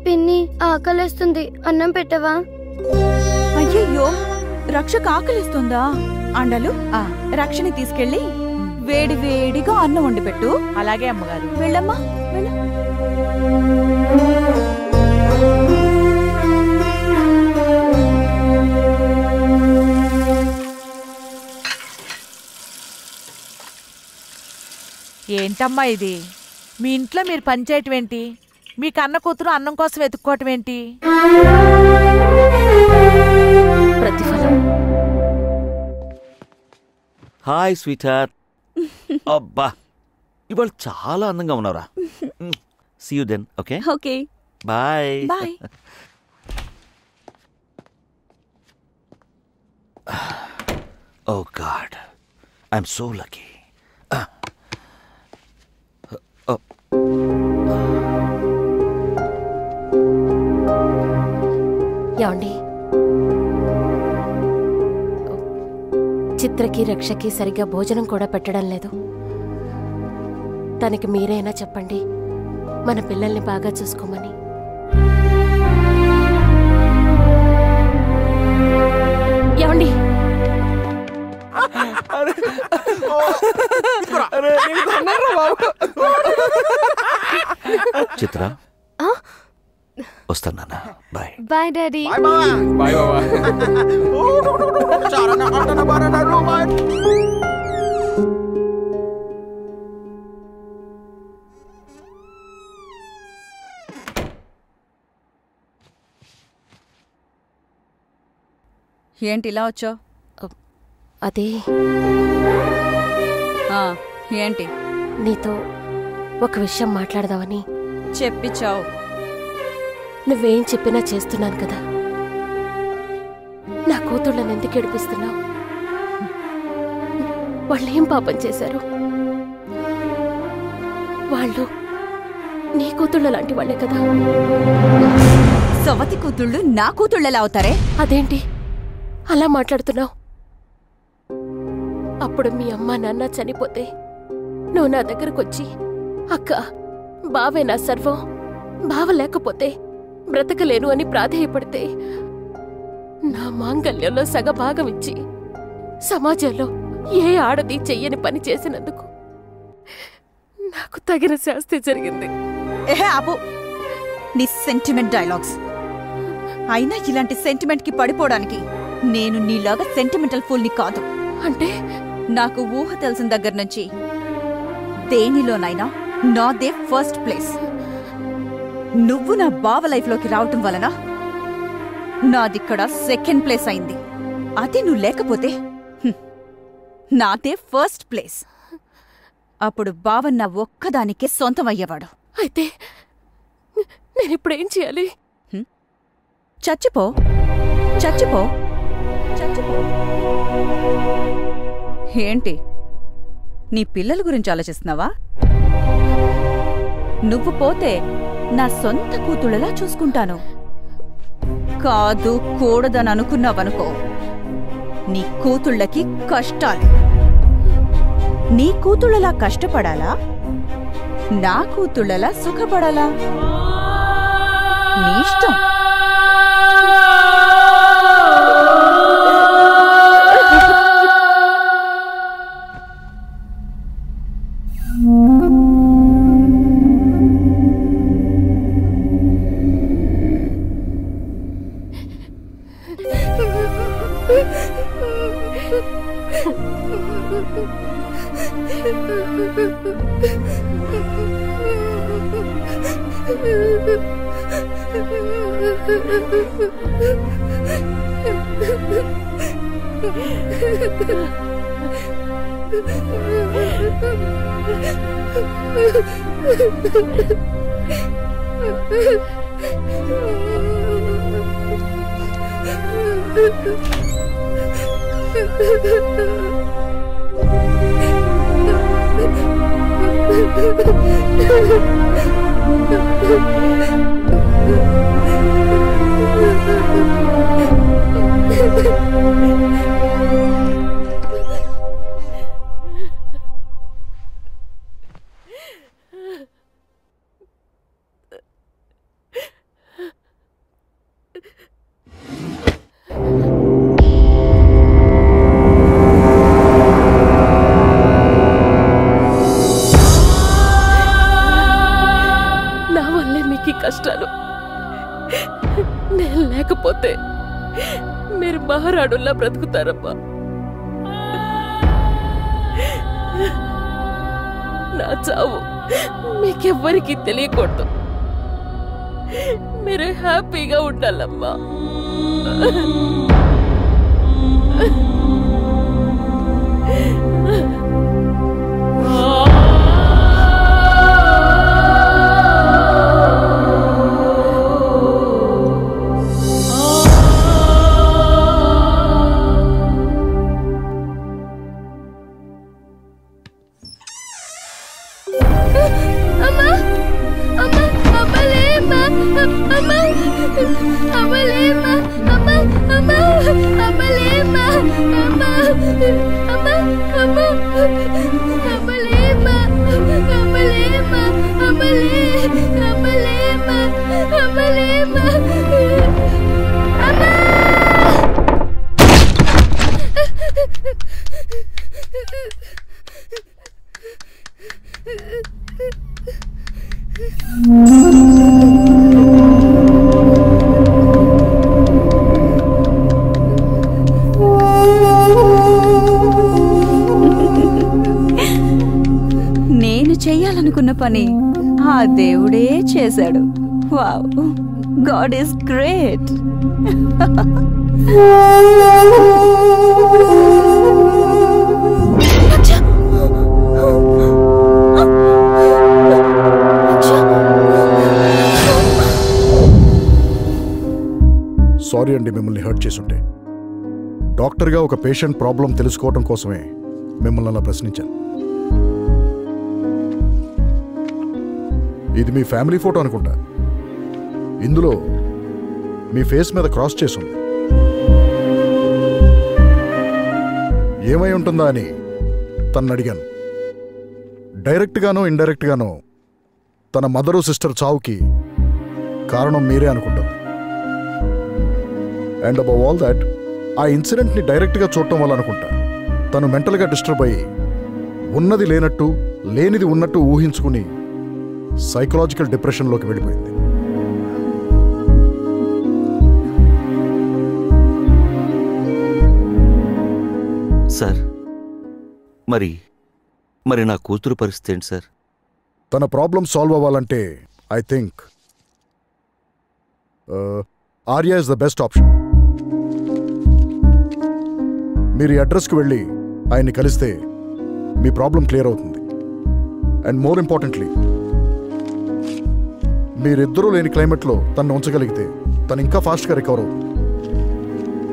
పిన్ని ఆకలేస్తుంది, అన్నం పెట్టవా? అయ్యయ్యో, రక్షకు ఆకలిస్తుందా? అండలు రక్షని తీసుకెళ్ళి వేడి వేడిగా అన్నం వండి పెట్టు. అలాగే అమ్మగారు. వెళ్ళమ్మా, వెళ్ళు. ఏంటమ్మా ఇది? మీ ఇంట్లో మీరు పనిచేయటం ఏంటి? మీ కన్న కూతురు అన్నం కోసం వెతుక్కోవటం ఏంటి? ప్రతిఫలం. Hi sweetheart. అబ్బా, ఇవాళ చాలా అందంగా ఉన్నారా. See you then. Okay okay, bye. Bye. Oh god, I'm so lucky. ఏమండి, చిత్రకి రక్షకి సరిగ్గా భోజనం కూడా పెట్టడం లేదు. తనకి మీరైనా చెప్పండి మన పిల్లల్ని బాగా చూసుకోమని. ఏమండి, చిత్ర వస్తాను నాన్న. బాయ్. Bye daddy. ఏంటి ఇలా వచ్చావు? అదే, ఏంటి? నీతో ఒక విషయం మాట్లాడదామని. చెప్పిచ్చావు. నువ్వేం చెప్పినా చేస్తున్నాను కదా. నా కూతుళ్ళని ఎందుకు ఏడిపిస్తున్నావు? వాళ్ళేం పాపం చేశారు? వాళ్ళు నీ కూతుళ్ళ లాంటి వాళ్ళే కదా. సవతి కూతుళ్ళు నా కూతుళ్ళెలా అవుతారే? అదేంటి అలా మాట్లాడుతున్నావు? అప్పుడు మీ అమ్మ నాన్న చనిపోతే నువ్వు నా దగ్గరకొచ్చి, అక్క బావే నా సర్వం, బావ లేకపోతే బ్రతకలేను అని ప్రాధేయపడితే నా మాంగల్యంలో సగభాగం ఇచ్చి సమాజంలో ఏ ఆడది చెయ్యని పని చేసినందుకు నాకు తగిన శాస్తి జరిగింది. ఏహే ఆపు నీ సెంటిమెంట్ డైలాగ్స్. అయినా ఇలాంటి సెంటిమెంట్ కి పడిపోవడానికి నేను నీలాగా సెంటిమెంటల్ ఫూల్ని కాదు. అంటే నాకు ఊహ తెలిసిన దగ్గర నుంచి దేనిలోనైనా నాదే ఫస్ట్ ప్లేస్. నువ్వు నా బావ లైఫ్లోకి రావటం వలన నాదిక్కడ సెకండ్ ప్లేస్ అయింది. అది నువ్వు లేకపోతే నాదే ఫస్ట్ ప్లేస్. అప్పుడు బావ నా ఒక్కదానికే సొంతం అయ్యేవాడు. అయితే నేనిప్పుడేం చేయాలి? చచ్చిపో, చచ్చిపో, చచ్చిపో. ఏంటి నీ పిల్లల గురించి ఆలోచిస్తున్నావా? నువ్వు పోతే నా సొంత కూతుళ్ళలా చూసుకుంటాను. కాదు కూడదని అనుకున్నావనుకో, నీ కూతుళ్ళకి కష్టాలు. నీ కూతుళ్ళలా కష్టపడాలా, నా కూతుళ్ళలా సుఖపడాలా? నీ ఇష్టం. మహారాణుల్లా బ్రతుకుతారమ్మా. నా చావు మీకెవ్వరికీ తెలియకూడదు. మీరు హ్యాపీగా ఉండాలమ్మా. నేను చెయ్యాలనుకున్న పని ఆ దేవుడే చేశాడు. Wow, God is great. Sorry అండి మిమ్మల్ని హర్ట్ చేసుంటే. డాక్టర్గా ఒక పేషెంట్ ప్రాబ్లం తెలుసుకోవడం కోసమే మిమ్మల్ని అలా ప్రశ్నించాను. ఇది మీ ఫ్యామిలీ ఫోటో అనుకుంటా. ఇందులో మీ ఫేస్ మీద క్రాస్ చేసుంది. ఏమై ఉంటుందా అని తను అడిగాను. డైరెక్ట్గానో ఇండైరెక్ట్గానో తన మదరు సిస్టర్ చావుకి కారణం మీరే అనుకుంటుంది. అండ్ అబౌవ్ ఆల్ దాట్, ఆ ఇన్సిడెంట్ని డైరెక్ట్గా చూడటం వల్ల అనుకుంటా తను మెంటల్గా డిస్టర్బ్ అయ్యి ఉన్నది లేనట్టు లేనిది ఉన్నట్టు ఊహించుకుని సైకలాజికల్ డిప్రెషన్లోకి వెళ్ళిపోయింది. సార్, మరి నా కూతురు పరిస్థితి ఏంటి సార్? తన ప్రాబ్లం సాల్వ్ అవ్వాలంటే I think Arya is the best option. మీరు ఈ అడ్రస్కి వెళ్ళి ఆయన్ని కలిస్తే మీ ప్రాబ్లం క్లియర్ అవుతుంది. అండ్ మోర్ ఇంపార్టెంట్లీ, మీరిద్దరూ లేని క్లైమేట్లో తను ఉంచగలిగితే తను ఇంకా ఫాస్ట్గా రికవర్ అవుతుంది.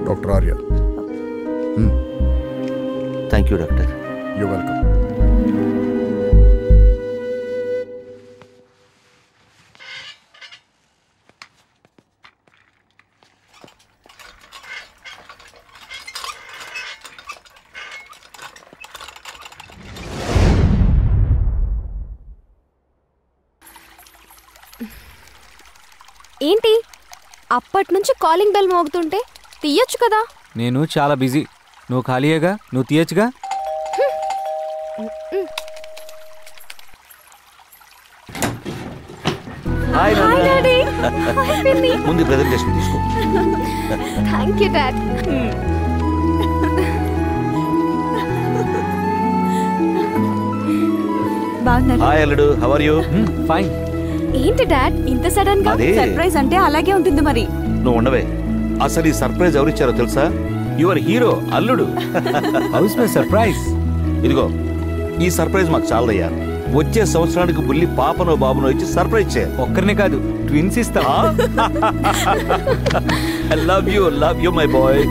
Doctor Arya. Thank you doctor. You welcome. ఏంటి అప్పటి నుంచి కాలింగ్ బెల్ మోగుతుంటే తీయొచ్చు కదా? నేను చాలా బిజీ. నువ్వు ఖాళీయేగా, నువ్వు తీయచ్చుగా. ముందు ప్రెజెంటేషన్ తీసుకో. Thank you dad. హాయ్ అల్లుడు, హౌ ఆర్ యు? ఫైన్. ఏంటి డాడ్ ఇంత సడన్ గా? సర్ప్రైజ్ అంటే అలాగే ఉంటుంది మరి. నువ్వు ఉండవే. అసలు ఈ సర్ప్రైజ్ ఎవరిచ్చారో తెలుసా? యువర్ హీరో అల్లుడు. House my surprise. ఇదిగో ఈ సర్ప్రైజ్ మాకు చాలదయ్యా. వచ్చే సంవత్సరానికి బుల్లి పాపనో బాబునో ఇచ్చి సర్ప్రైజ్ చేయాలి. ఒక్కరినే కాదు, ట్విన్స్ ఇస్తా. Love you my boy.